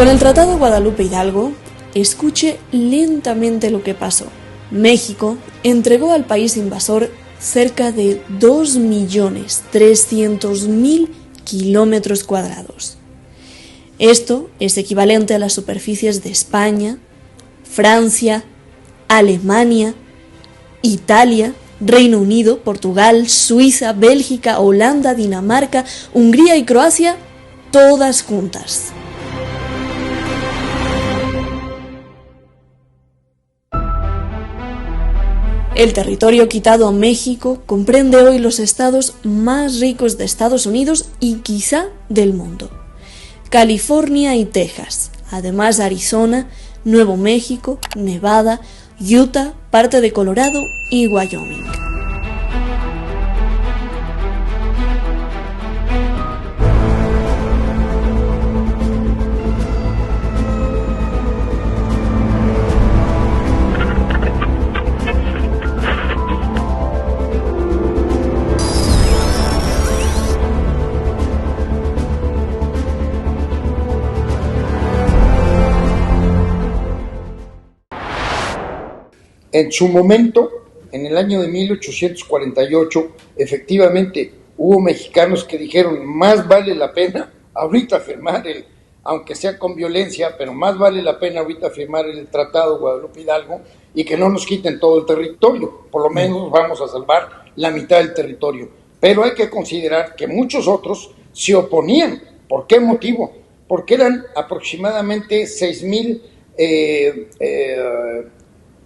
Con el Tratado Guadalupe Hidalgo, escuche lentamente lo que pasó. México entregó al país invasor cerca de 2.300.000 kilómetros cuadrados. Esto es equivalente a las superficies de España, Francia, Alemania, Italia, Reino Unido, Portugal, Suiza, Bélgica, Holanda, Dinamarca, Hungría y Croacia, todas juntas. El territorio quitado a México comprende hoy los estados más ricos de Estados Unidos y quizá del mundo: California y Texas, además Arizona, Nuevo México, Nevada, Utah, parte de Colorado y Wyoming. En su momento, en el año de 1848, efectivamente hubo mexicanos que dijeron: más vale la pena ahorita firmar aunque sea con violencia, pero más vale la pena ahorita firmar el Tratado Guadalupe Hidalgo y que no nos quiten todo el territorio, por lo menos vamos a salvar la mitad del territorio. Pero hay que considerar que muchos otros se oponían. ¿Por qué motivo? Porque eran aproximadamente 6,000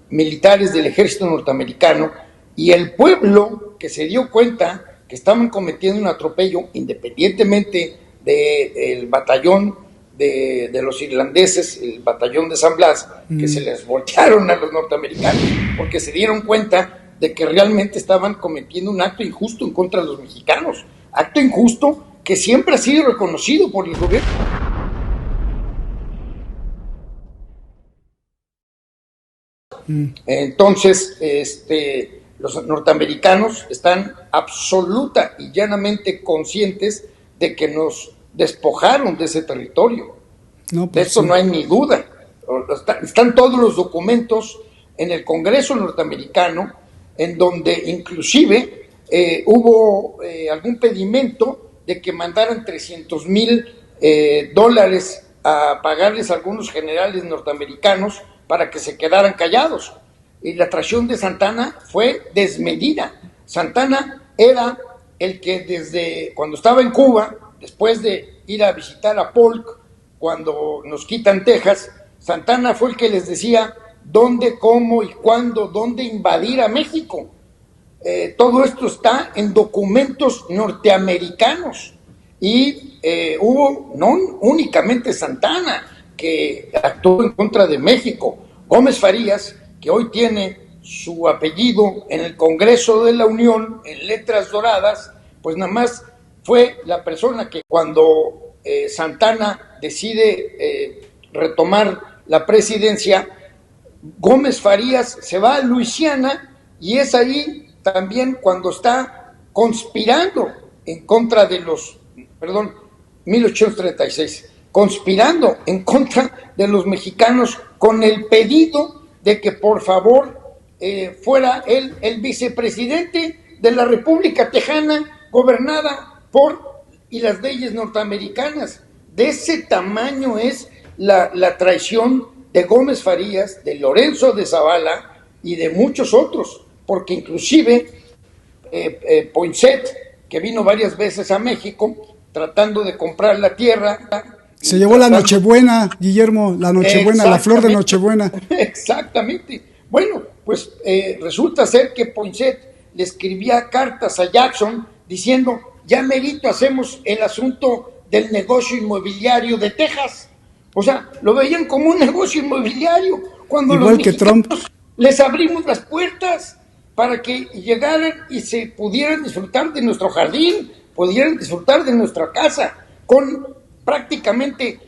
militares del ejército norteamericano, y el pueblo, que se dio cuenta que estaban cometiendo un atropello, independientemente del batallón de los irlandeses, el batallón de San Blas, que se les voltearon a los norteamericanos, porque se dieron cuenta de que realmente estaban cometiendo un acto injusto en contra de los mexicanos, acto injusto que siempre ha sido reconocido por el gobierno. Entonces, los norteamericanos están absoluta y llanamente conscientes de que nos despojaron de ese territorio. No, pues de eso sí. No hay ni duda. Están todos los documentos en el Congreso norteamericano, en donde inclusive hubo algún pedimento de que mandaran $300,000 a pagarles a algunos generales norteamericanos para que se quedaran callados. Y la traición de Santana fue desmedida. Santana era el que desde cuando estaba en Cuba, después de ir a visitar a Polk, cuando nos quitan Texas, Santana fue el que les decía dónde, cómo y cuándo, dónde invadir a México. Todo esto está en documentos norteamericanos. Y hubo no únicamente Santana, que actuó en contra de México. Gómez Farías, que hoy tiene su apellido en el Congreso de la Unión, en letras doradas, pues nada más fue la persona que cuando Santana decide retomar la presidencia, Gómez Farías se va a Luisiana y es ahí también cuando está conspirando en contra de 1836, conspirando en contra de los mexicanos con el pedido de que por favor fuera él el vicepresidente de la República Tejana, gobernada por y las leyes norteamericanas. De ese tamaño es la traición de Gómez Farías, de Lorenzo de Zavala y de muchos otros, porque inclusive Poinsett, que vino varias veces a México tratando de comprar la tierra, se llevó la Nochebuena, Guillermo, la Nochebuena, la flor de Nochebuena. Exactamente. Bueno, pues resulta ser que Poinsett le escribía cartas a Jackson diciendo: ya merito hacemos el asunto del negocio inmobiliario de Texas. O sea, lo veían como un negocio inmobiliario, cuando igual que Trump les abrimos las puertas para que llegaran y se pudieran disfrutar de nuestro jardín, pudieran disfrutar de nuestra casa, con prácticamente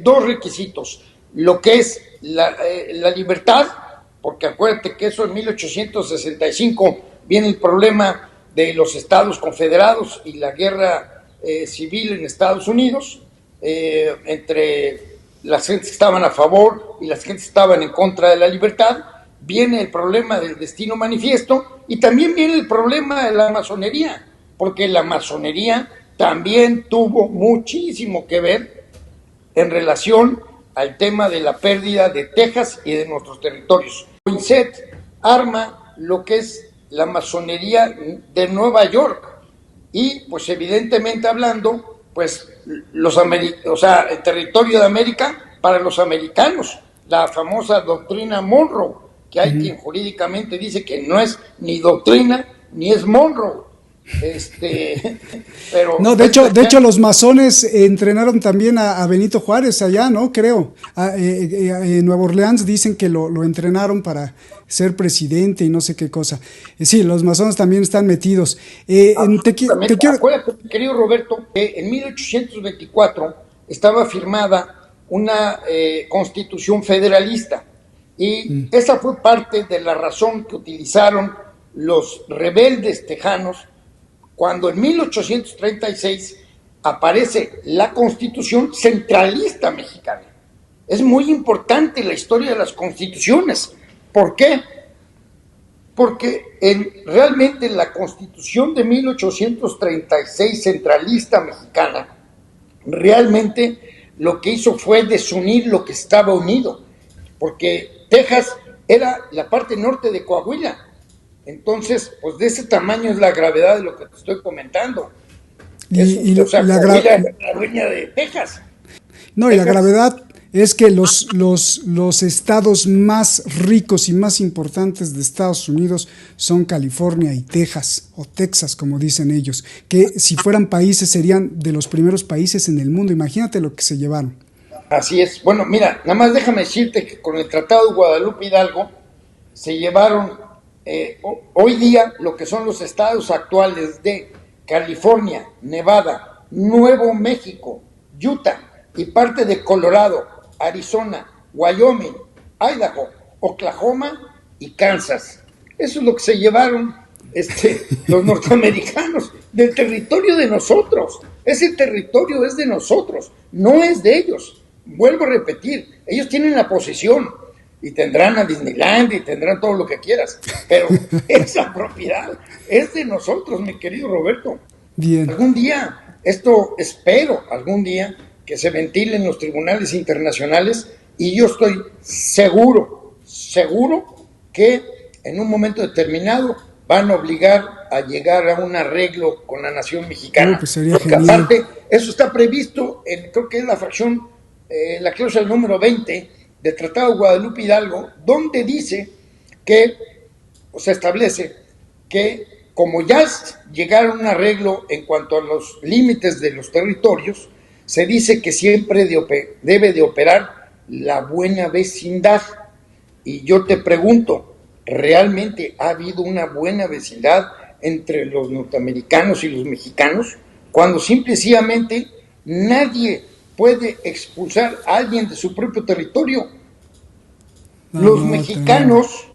dos requisitos: lo que es la libertad, porque acuérdate que eso en 1865 viene el problema de los Estados Confederados y la guerra civil en Estados Unidos, entre las gentes estaban a favor y las gentes estaban en contra de la libertad, viene el problema del destino manifiesto y también viene el problema de la masonería, porque la masonería también tuvo muchísimo que ver en relación al tema de la pérdida de Texas y de nuestros territorios. Poinsett arma lo que es la masonería de Nueva York y pues evidentemente hablando, pues el territorio de América para los americanos, la famosa doctrina Monroe, que hay quien jurídicamente dice que no es ni doctrina ni es Monroe. Pero no, de hecho los masones entrenaron también a Benito Juárez allá, ¿no? Creo. En Nueva Orleans dicen que lo entrenaron para ser presidente y no sé qué cosa. Sí, los masones también están metidos. Acuérdate, querido Roberto, que en 1824 estaba firmada una constitución federalista y esa fue parte de la razón que utilizaron los rebeldes tejanos cuando en 1836 aparece la Constitución Centralista Mexicana. Es muy importante la historia de las constituciones. ¿Por qué? Porque realmente la Constitución de 1836 Centralista Mexicana realmente lo que hizo fue desunir lo que estaba unido, porque Texas era la parte norte de Coahuila. Entonces, pues de ese tamaño es la gravedad de lo que te estoy comentando. Coahuila es la dueña de Texas. No, Texas. Y la gravedad es que los estados más ricos y más importantes de Estados Unidos son California y Texas, o Texas, como dicen ellos, que si fueran países serían de los primeros países en el mundo. Imagínate lo que se llevaron. Así es. Bueno, mira, nada más déjame decirte que con el Tratado de Guadalupe Hidalgo se llevaron hoy día lo que son los estados actuales de California, Nevada, Nuevo México, Utah y parte de Colorado, Arizona, Wyoming, Idaho, Oklahoma y Kansas. Eso es lo que se llevaron los norteamericanos del territorio de nosotros. Ese territorio es de nosotros, no es de ellos. Vuelvo a repetir, ellos tienen la posesión y tendrán a Disneyland y tendrán todo lo que quieras, pero esa propiedad es de nosotros, mi querido Roberto. Bien. Algún día, espero algún día que se ventile en los tribunales internacionales y yo estoy seguro que en un momento determinado van a obligar a llegar a un arreglo con la nación mexicana. Pues sería porque genial. Aparte, eso está previsto creo que es la fracción, la cláusula número 20 del Tratado de Guadalupe Hidalgo, donde dice que, o se establece que como ya llegaron a un arreglo en cuanto a los límites de los territorios, se dice que siempre debe de operar la buena vecindad. Y yo te pregunto, ¿realmente ha habido una buena vecindad entre los norteamericanos y los mexicanos? Cuando simplemente nadie puede expulsar a alguien de su propio territorio. Los mexicanos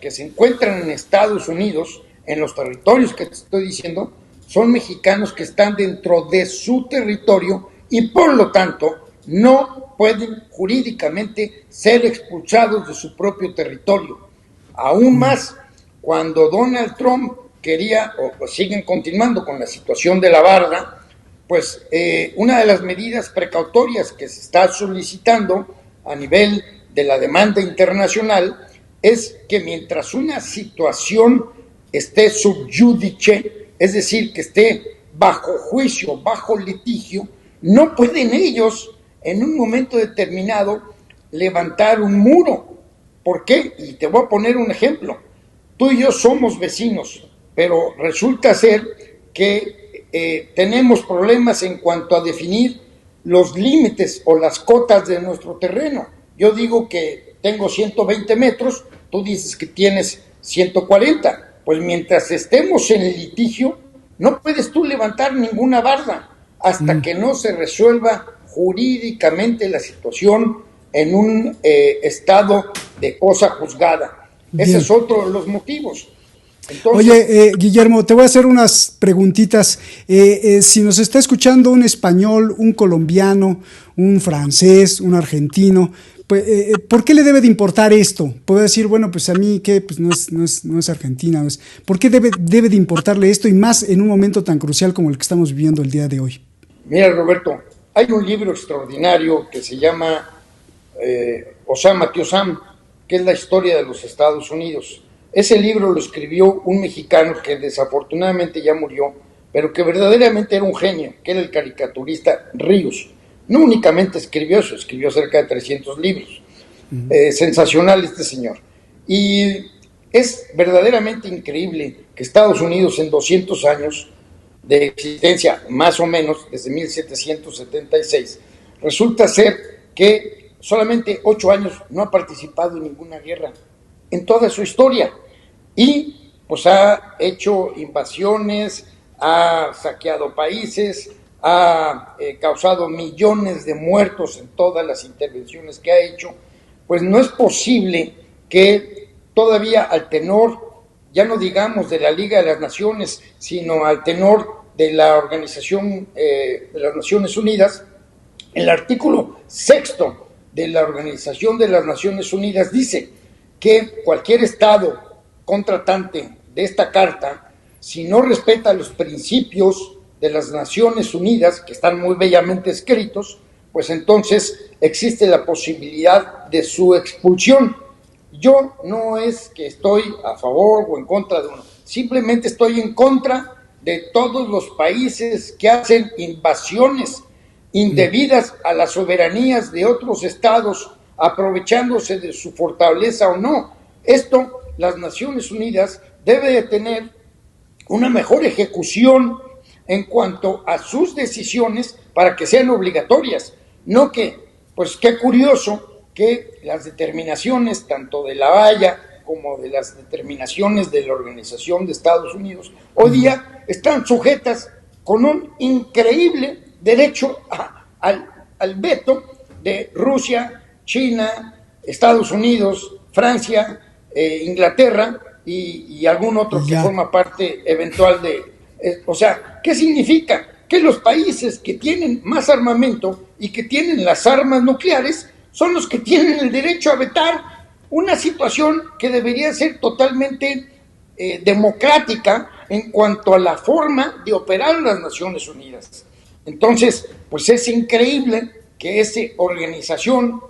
que se encuentran en Estados Unidos, en los territorios que te estoy diciendo, son mexicanos que están dentro de su territorio y por lo tanto no pueden jurídicamente ser expulsados de su propio territorio. Aún más, cuando Donald Trump quería, o siguen continuando con la situación de la barda, pues una de las medidas precautorias que se está solicitando a nivel de la demanda internacional es que mientras una situación esté sub judice, es decir, que esté bajo juicio, bajo litigio, no pueden ellos en un momento determinado levantar un muro. ¿Por qué? Y te voy a poner un ejemplo. Tú y yo somos vecinos, pero resulta ser que tenemos problemas en cuanto a definir los límites o las cotas de nuestro terreno. Yo digo que tengo 120 metros, tú dices que tienes 140. Pues mientras estemos en el litigio, no puedes tú levantar ninguna barda hasta que no se resuelva jurídicamente la situación en un estado de cosa juzgada. Bien. Ese es otro de los motivos. Entonces, Oye, Guillermo, te voy a hacer unas preguntitas. Si nos está escuchando un español, un colombiano, un francés, un argentino, pues, ¿por qué le debe de importar esto? Puede decir, bueno, pues a mí que pues no es Argentina. ¿Por qué debe de importarle esto y más en un momento tan crucial como el que estamos viviendo el día de hoy? mira, Roberto, hay un libro extraordinario que se llama Osama Tío Sam, que es la historia de los Estados Unidos. Ese libro lo escribió un mexicano que desafortunadamente ya murió, pero que verdaderamente era un genio, que era el caricaturista Ríos. No únicamente escribió eso, escribió cerca de 300 libros. Sensacional este señor. Y es verdaderamente increíble que Estados Unidos en 200 años de existencia, más o menos, desde 1776, resulta ser que solamente 8 años no ha participado en ninguna guerra en toda su historia. Y pues ha hecho invasiones, ha saqueado países, ha causado millones de muertos en todas las intervenciones que ha hecho. Pues no es posible que todavía al tenor, ya no digamos de la Liga de las Naciones, sino al tenor de la Organización de las Naciones Unidas, el artículo 6 de la Organización de las Naciones Unidas dice que cualquier Estado contratante de esta carta, si no respeta los principios de las Naciones Unidas, que están muy bellamente escritos, pues entonces existe la posibilidad de su expulsión. Yo no es que estoy a favor o en contra de uno, simplemente estoy en contra de todos los países que hacen invasiones indebidas a las soberanías de otros estados, aprovechándose de su fortaleza o no. Esto, las Naciones Unidas debe de tener una mejor ejecución en cuanto a sus decisiones para que sean obligatorias. No que, pues qué curioso que las determinaciones tanto de la Haya como de las determinaciones de la Organización de Estados Unidos hoy día están sujetas con un increíble derecho al veto de Rusia, China, Estados Unidos, Francia, Inglaterra y algún otro que forma parte eventual de... o sea, ¿qué significa? Que los países que tienen más armamento y que tienen las armas nucleares son los que tienen el derecho a vetar una situación que debería ser totalmente democrática en cuanto a la forma de operar las Naciones Unidas. Entonces, pues es increíble que esa organización,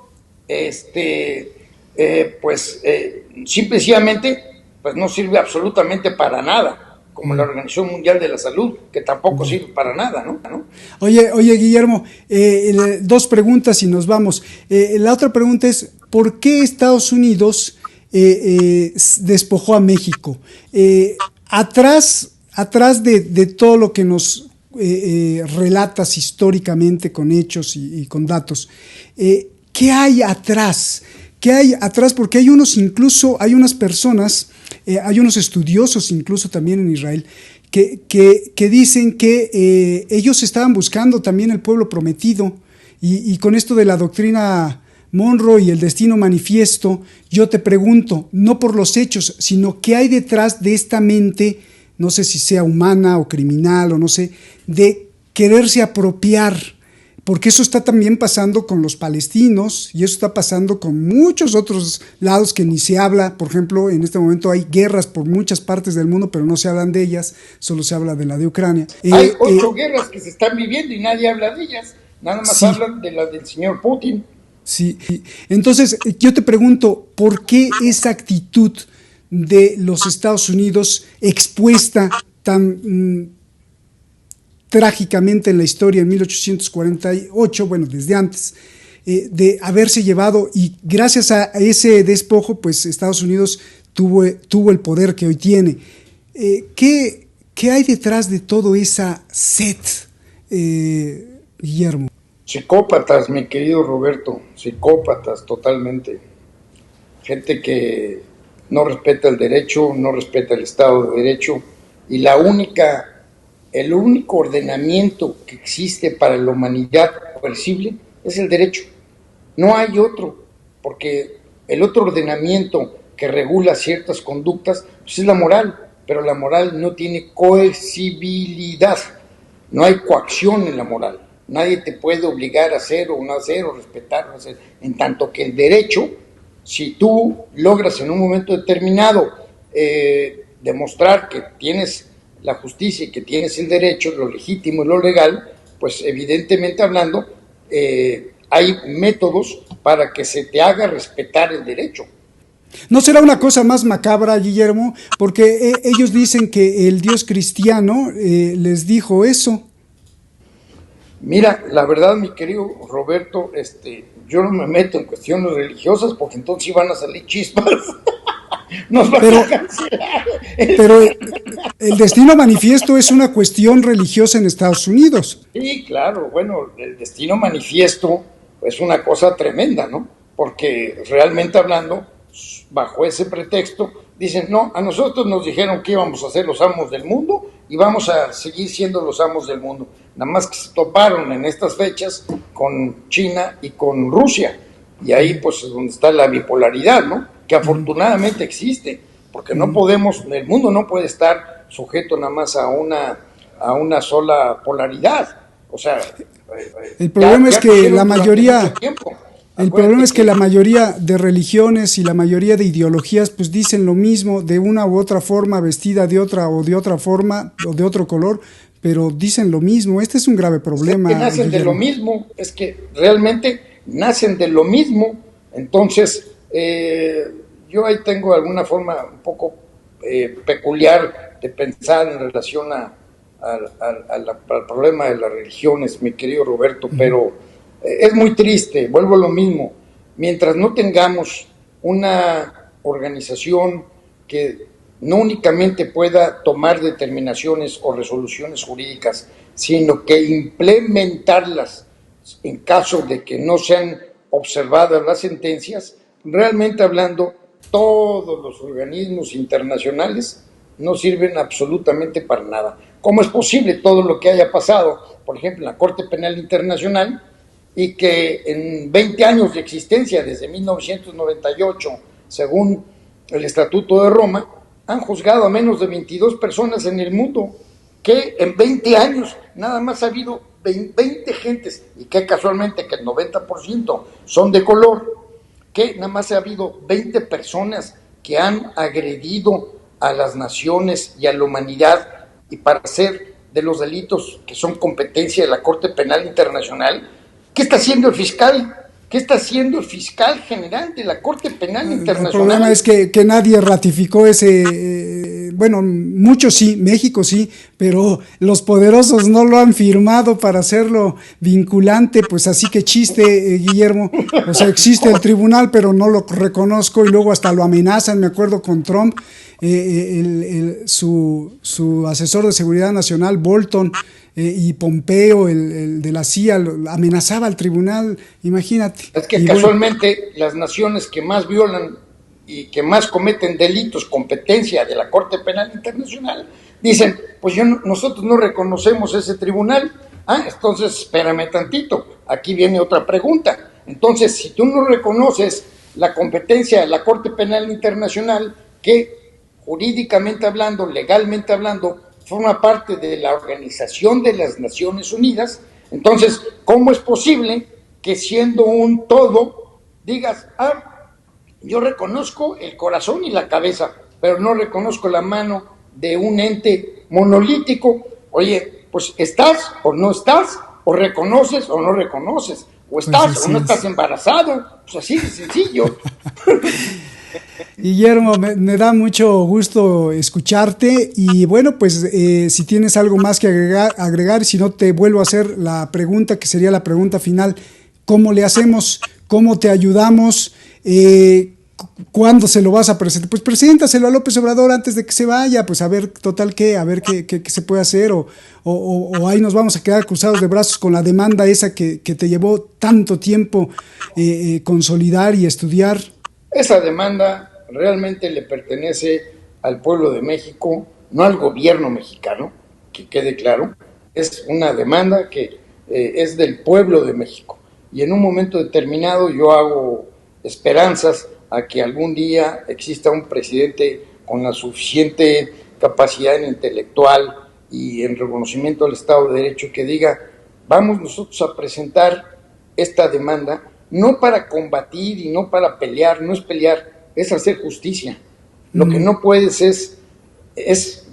simplemente, pues no sirve absolutamente para nada, como la Organización Mundial de la Salud, que tampoco sirve para nada, ¿no? Oye, Guillermo, dos preguntas y nos vamos. La otra pregunta es, ¿por qué Estados Unidos despojó a México? Atrás de todo lo que nos relatas históricamente con hechos y con datos, ¿qué hay atrás? ¿Qué hay atrás? Porque hay unas personas, hay unos estudiosos incluso también en Israel, que dicen que ellos estaban buscando también el pueblo prometido, y con esto de la doctrina Monroe y el destino manifiesto, yo te pregunto, no por los hechos, sino qué hay detrás de esta mente, no sé si sea humana o criminal o no sé, de quererse apropiar, porque eso está también pasando con los palestinos y eso está pasando con muchos otros lados que ni se habla. Por ejemplo, en este momento hay guerras por muchas partes del mundo, pero no se hablan de ellas, solo se habla de la de Ucrania. Hay 8 guerras que se están viviendo y nadie habla de ellas, nada más sí hablan de la del señor Putin. Sí, entonces yo te pregunto, ¿por qué esa actitud de los Estados Unidos expuesta tan trágicamente en la historia en 1848, bueno, desde antes, de haberse llevado, y gracias a ese despojo, pues Estados Unidos tuvo el poder que hoy tiene? ¿Qué hay detrás de todo esa sed, Guillermo? Psicópatas, mi querido Roberto, psicópatas totalmente. Gente que no respeta el derecho, no respeta el Estado de Derecho, y el único ordenamiento que existe para la humanidad posible es el derecho. No hay otro, porque el otro ordenamiento que regula ciertas conductas pues es la moral. pero la moral no tiene coercibilidad, no hay coacción en la moral, nadie te puede obligar a hacer o no hacer o respetar o no hacer, en tanto que el derecho, si tú logras en un momento determinado demostrar que tienes la justicia y que tienes el derecho, lo legítimo y lo legal, pues evidentemente hablando, hay métodos para que se te haga respetar el derecho. ¿No será una cosa más macabra, Guillermo? Porque ellos dicen que el Dios cristiano les dijo eso. Mira, la verdad, mi querido Roberto, yo no me meto en cuestiones religiosas porque entonces iban a salir chispas. Nos van a cancelar. Pero el destino manifiesto es una cuestión religiosa en Estados Unidos. Sí, claro, bueno, el destino manifiesto es una cosa tremenda, ¿no? Porque realmente hablando, bajo ese pretexto, dicen, no, a nosotros nos dijeron que íbamos a ser los amos del mundo y vamos a seguir siendo los amos del mundo. Nada más que se toparon en estas fechas con China y con Rusia. Y ahí pues es donde está la bipolaridad, ¿no? Que afortunadamente existe, porque no podemos, el mundo no puede estar sujeto nada más a una sola polaridad. O sea, el problema es que la mayoría... El problema es que la mayoría de religiones y la mayoría de ideologías pues dicen lo mismo de una u otra forma, vestida de otra o de otra forma o de otro color, pero dicen lo mismo. Este es un grave problema. Es que nacen de lo mismo, es que realmente nacen de lo mismo. Entonces, yo ahí tengo alguna forma un poco peculiar de pensar en relación al problema de las religiones, mi querido Roberto, pero es muy triste, vuelvo a lo mismo, mientras no tengamos una organización que no únicamente pueda tomar determinaciones o resoluciones jurídicas, sino que implementarlas en caso de que no sean observadas las sentencias, realmente hablando, todos los organismos internacionales no sirven absolutamente para nada. ¿Cómo es posible todo lo que haya pasado, por ejemplo, en la Corte Penal Internacional, y que en 20 años de existencia, desde 1998, según el Estatuto de Roma, han juzgado a menos de 22 personas en el mundo, que en 20 años nada más ha habido 20 gentes, y que casualmente que el 90% son de color, que nada más ha habido 20 personas que han agredido a las naciones y a la humanidad, y para hacer de los delitos que son competencia de la Corte Penal Internacional. ¿Qué está haciendo el fiscal? ¿Qué está haciendo el fiscal general de la Corte Penal Internacional? El problema es que nadie ratificó ese, bueno, muchos sí, México sí, pero los poderosos no lo han firmado para hacerlo vinculante, pues así que chiste, Guillermo. O sea, existe el tribunal, pero no lo reconozco y luego hasta lo amenazan, me acuerdo con Trump, su asesor de seguridad nacional, Bolton, y Pompeo, el de la CIA, amenazaba al tribunal, imagínate. Es que casualmente las naciones que más violan y que más cometen delitos, competencia de la Corte Penal Internacional, dicen, pues nosotros no reconocemos ese tribunal. Entonces espérame tantito, aquí viene otra pregunta. Entonces, si tú no reconoces la competencia de la Corte Penal Internacional, que jurídicamente hablando, legalmente hablando, forma parte de la Organización de las Naciones Unidas, entonces, ¿cómo es posible que siendo un todo digas, yo reconozco el corazón y la cabeza, pero no reconozco la mano de un ente monolítico? Oye, pues estás o no estás, o reconoces o no reconoces, o estás pues o no estás embarazado, pues así de sencillo. Guillermo, me da mucho gusto escucharte y bueno, pues si tienes algo más que agregar, si no te vuelvo a hacer la pregunta que sería la pregunta final, ¿cómo le hacemos? ¿Cómo te ayudamos? ¿Cuándo se lo vas a presentar? Pues preséntaselo a López Obrador antes de que se vaya, pues a ver total qué, a ver qué se puede hacer o ahí nos vamos a quedar cruzados de brazos con la demanda esa que te llevó tanto tiempo consolidar y estudiar. Esa demanda realmente le pertenece al pueblo de México, no al gobierno mexicano, que quede claro. Es una demanda que es del pueblo de México. Y en un momento determinado yo hago esperanzas a que algún día exista un presidente con la suficiente capacidad intelectual y en reconocimiento del Estado de Derecho, que diga, vamos nosotros a presentar esta demanda, no para combatir y no para pelear, no es pelear, es hacer justicia. Lo que no puedes es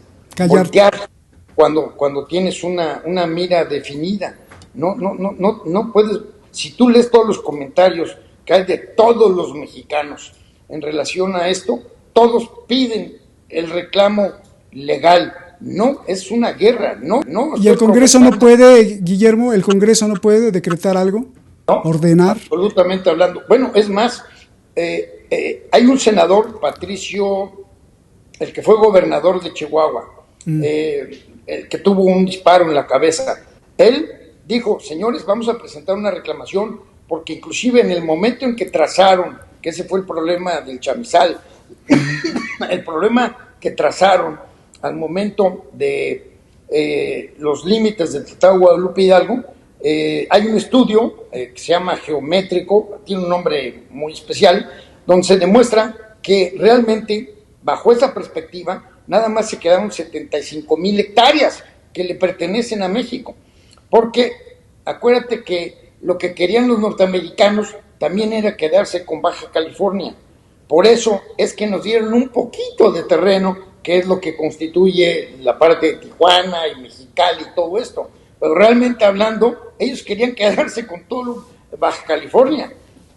voltear cuando tienes una mira definida. No puedes. Si tú lees todos los comentarios que hay de todos los mexicanos en relación a esto, todos piden el reclamo legal. No, es una guerra, no. ¿Y el Congreso no puede, Guillermo, el Congreso no puede decretar algo? No, ordenar. Absolutamente hablando. Bueno, es más, hay un senador, Patricio, el que fue gobernador de Chihuahua, el que tuvo un disparo en la cabeza. Él dijo, señores, vamos a presentar una reclamación, porque inclusive en el momento en que trazaron, que ese fue el problema del chamizal, el problema que trazaron al momento de los límites del Tratado de Guadalupe Hidalgo, hay un estudio que se llama geométrico, tiene un nombre muy especial, donde se demuestra que realmente, bajo esa perspectiva, nada más se quedaron 75,000 hectáreas que le pertenecen a México. Porque acuérdate que lo que querían los norteamericanos también era quedarse con Baja California. Por eso es que nos dieron un poquito de terreno, que es lo que constituye la parte de Tijuana y Mexicali y todo esto. Pero realmente hablando, ellos querían quedarse con todo Baja California.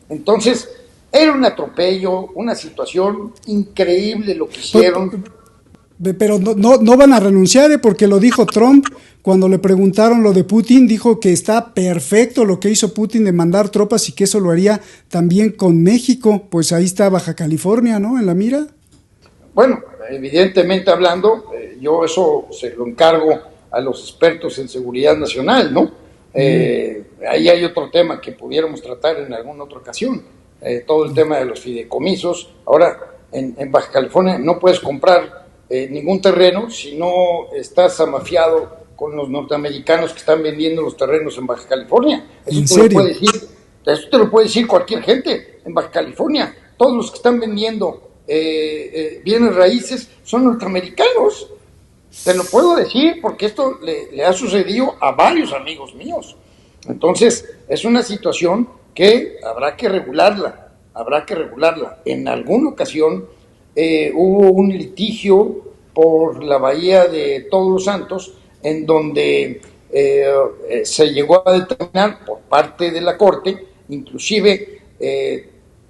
Entonces, era un atropello, una situación increíble lo que hicieron. Pero no van a renunciar, porque lo dijo Trump cuando le preguntaron lo de Putin, dijo que está perfecto lo que hizo Putin de mandar tropas y que eso lo haría también con México. Pues ahí está Baja California, ¿no? En la mira. Bueno, evidentemente hablando, yo eso se lo encargo a los expertos en seguridad nacional, ¿no? Ahí hay otro tema que pudiéramos tratar en alguna otra ocasión, todo el tema de los fideicomisos. Ahora, en Baja California no puedes comprar ningún terreno si no estás amafiado con los norteamericanos que están vendiendo los terrenos en Baja California. Eso te lo puede decir cualquier gente en Baja California. Todos los que están vendiendo bienes raíces son norteamericanos. Te lo puedo decir porque esto le ha sucedido a varios amigos míos. Entonces, es una situación que habrá que regularla. En alguna ocasión hubo un litigio por la bahía de Todos los Santos, en donde se llegó a determinar por parte de la Corte, inclusive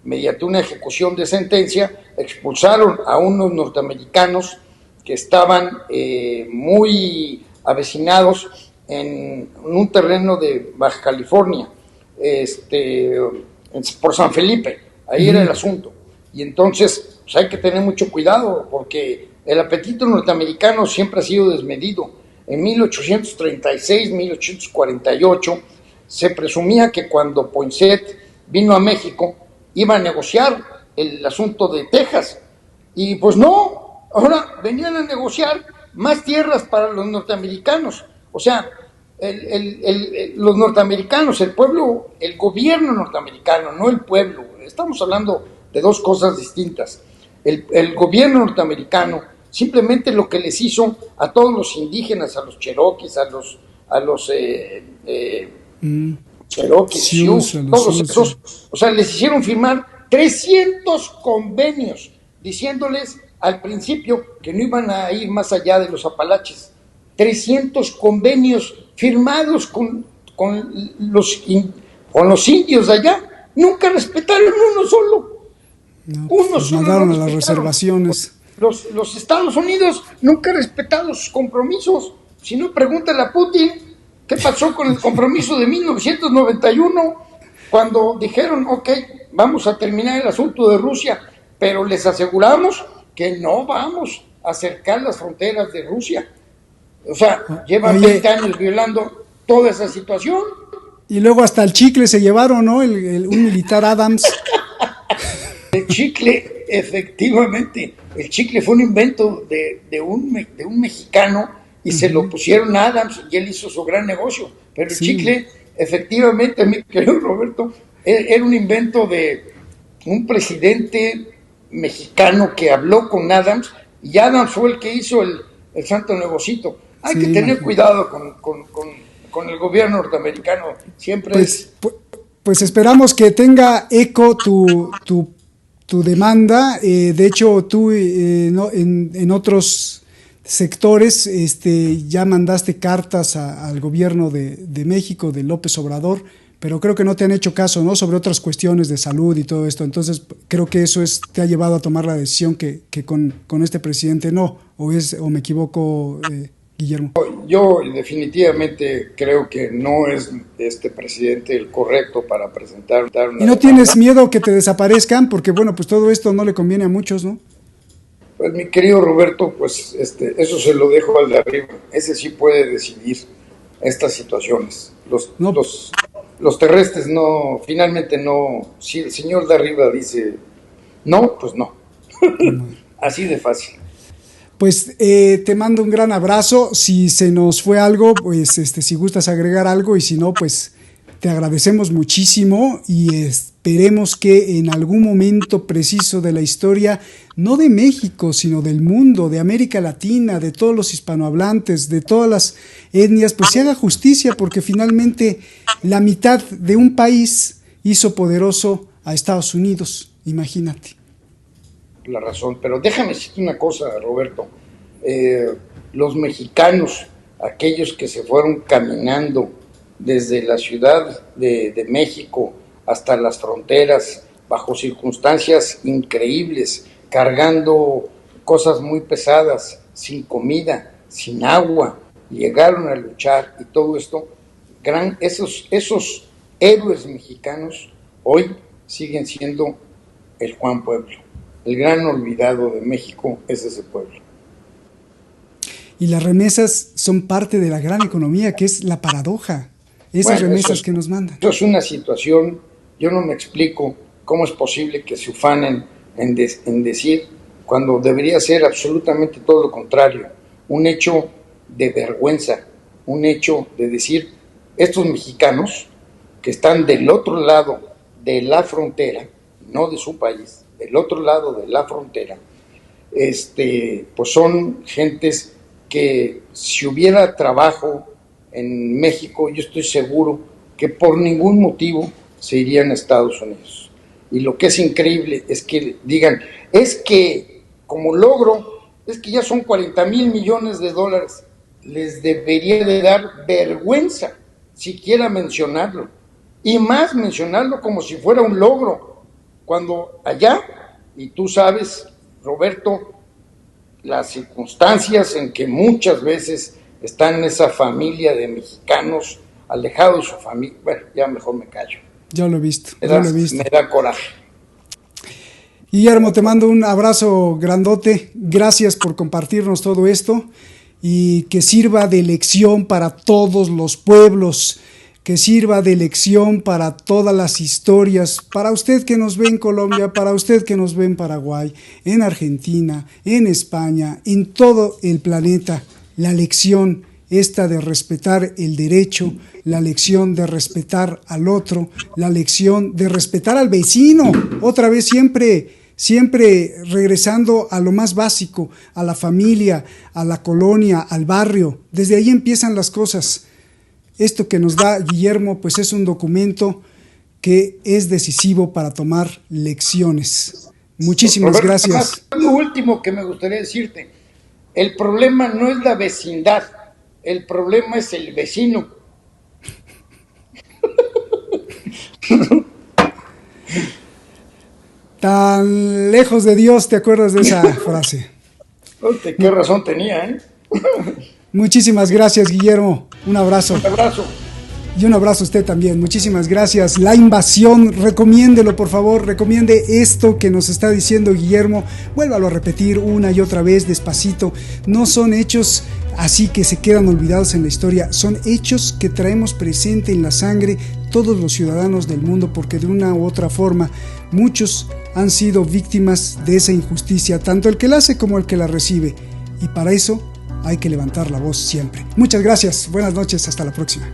mediante una ejecución de sentencia, expulsaron a unos norteamericanos que estaban muy avecinados en un terreno de Baja California, por San Felipe, ahí era el asunto. Y entonces pues hay que tener mucho cuidado, porque el apetito norteamericano siempre ha sido desmedido. En 1836, 1848, se presumía que cuando Poinsett vino a México, iba a negociar el asunto de Texas, y pues no, ahora venían a negociar más tierras para los norteamericanos. O sea, los norteamericanos, el pueblo, el gobierno norteamericano, no el pueblo, estamos hablando de dos cosas distintas. El gobierno norteamericano simplemente lo que les hizo a todos los indígenas, a los cherokees, a los cherokees, Sioux, todos esos, o sea, les hicieron firmar 300 convenios, diciéndoles al principio que no iban a ir más allá de los Apalaches. 300 convenios firmados con los indios de allá. Nunca respetaron uno solo. No, pues mandaron a las reservaciones. Los Estados Unidos nunca han respetado sus compromisos. Si no, pregúntale a Putin qué pasó con el compromiso de 1991, cuando dijeron, ok, vamos a terminar el asunto de Rusia, pero les aseguramos que no vamos a acercar las fronteras de Rusia. O sea, llevan 20 años violando toda esa situación. Y luego hasta el chicle se llevaron, ¿no? Un militar Adams. El chicle, efectivamente, el chicle fue un invento de un mexicano y se lo pusieron a Adams y él hizo su gran negocio. Pero el chicle, efectivamente, mi querido Roberto, era un invento de un presidente mexicano que habló con Adams, y Adams fue el que hizo el santo negocito. Hay Sí, que tener imagínate. cuidado con el gobierno norteamericano. Siempre es... Pues esperamos que tenga eco tu demanda. De hecho, tú no, en otros sectores ya mandaste cartas al gobierno de México, de López Obrador, pero creo que no te han hecho caso, ¿no? Sobre otras cuestiones de salud y todo esto. Entonces, creo que eso te ha llevado a tomar la decisión que con este presidente no. ¿O me equivoco, Guillermo? Yo definitivamente creo que no es este presidente el correcto para presentar una ¿Y no demanda. tienes miedo que te desaparezcan? Porque, bueno, pues todo esto no le conviene a muchos, ¿no? Pues mi querido Roberto, pues eso se lo dejo al de arriba. Ese sí puede decidir estas situaciones. No. Los terrestres no, finalmente no. Si el señor de arriba dice no, pues no. Así de fácil. Pues te mando un gran abrazo. Si se nos fue algo, pues si gustas agregar algo, y si no, pues te agradecemos muchísimo y esperemos que en algún momento preciso de la historia, no de México, sino del mundo, de América Latina, de todos los hispanohablantes, de todas las etnias, pues se haga justicia, porque finalmente la mitad de un país hizo poderoso a Estados Unidos, imagínate. La razón, pero déjame decirte una cosa, Roberto. Los mexicanos, aquellos que se fueron caminando desde la Ciudad de México hasta las fronteras, bajo circunstancias increíbles, cargando cosas muy pesadas, sin comida, sin agua, llegaron a luchar, y todo esto, esos héroes mexicanos hoy siguen siendo el Juan Pueblo. El gran olvidado de México es ese pueblo. Y las remesas son parte de la gran economía, que es la paradoja. Esas remesas que nos mandan. Eso es una situación, yo no me explico cómo es posible que se ufanen en decir, cuando debería ser absolutamente todo lo contrario, un hecho de vergüenza, un hecho de decir, estos mexicanos que están del otro lado de la frontera, no de su país, del otro lado de la frontera, pues son gentes que si hubiera trabajo en México, yo estoy seguro que por ningún motivo se irían a Estados Unidos. Y lo que es increíble es que digan, es que como logro, es que ya son 40,000 millones de dólares. Les debería de dar vergüenza siquiera mencionarlo. Y más mencionarlo como si fuera un logro. Cuando allá, y tú sabes, Roberto, las circunstancias en que muchas veces están esa familia de mexicanos alejados de su familia. Bueno, ya mejor me callo. Yo lo he visto, Me da coraje. Guillermo, te mando un abrazo grandote. Gracias por compartirnos todo esto y que sirva de lección para todos los pueblos, que sirva de lección para todas las historias, para usted que nos ve en Colombia, para usted que nos ve en Paraguay, en Argentina, en España, en todo el planeta. La lección esta de respetar el derecho, la lección de respetar al otro, la lección de respetar al vecino. Otra vez siempre regresando a lo más básico, a la familia, a la colonia, al barrio. Desde ahí empiezan las cosas. Esto que nos da Guillermo, pues es un documento que es decisivo para tomar lecciones. Muchísimas gracias. Lo último que me gustaría decirte, el problema no es la vecindad, el problema es el vecino. Tan lejos de Dios, ¿te acuerdas de esa frase? ¿Qué razón tenía, eh? Muchísimas gracias, Guillermo. Un abrazo. Un abrazo. Y un abrazo a usted también. Muchísimas gracias. La invasión, recomiéndelo, por favor. Recomiende esto que nos está diciendo Guillermo. Vuélvalo a repetir una y otra vez, despacito. No son hechos así que se quedan olvidados en la historia. Son hechos que traemos presente en la sangre todos los ciudadanos del mundo, porque de una u otra forma muchos han sido víctimas de esa injusticia, tanto el que la hace como el que la recibe. Y para eso hay que levantar la voz siempre. Muchas gracias. Buenas noches. Hasta la próxima.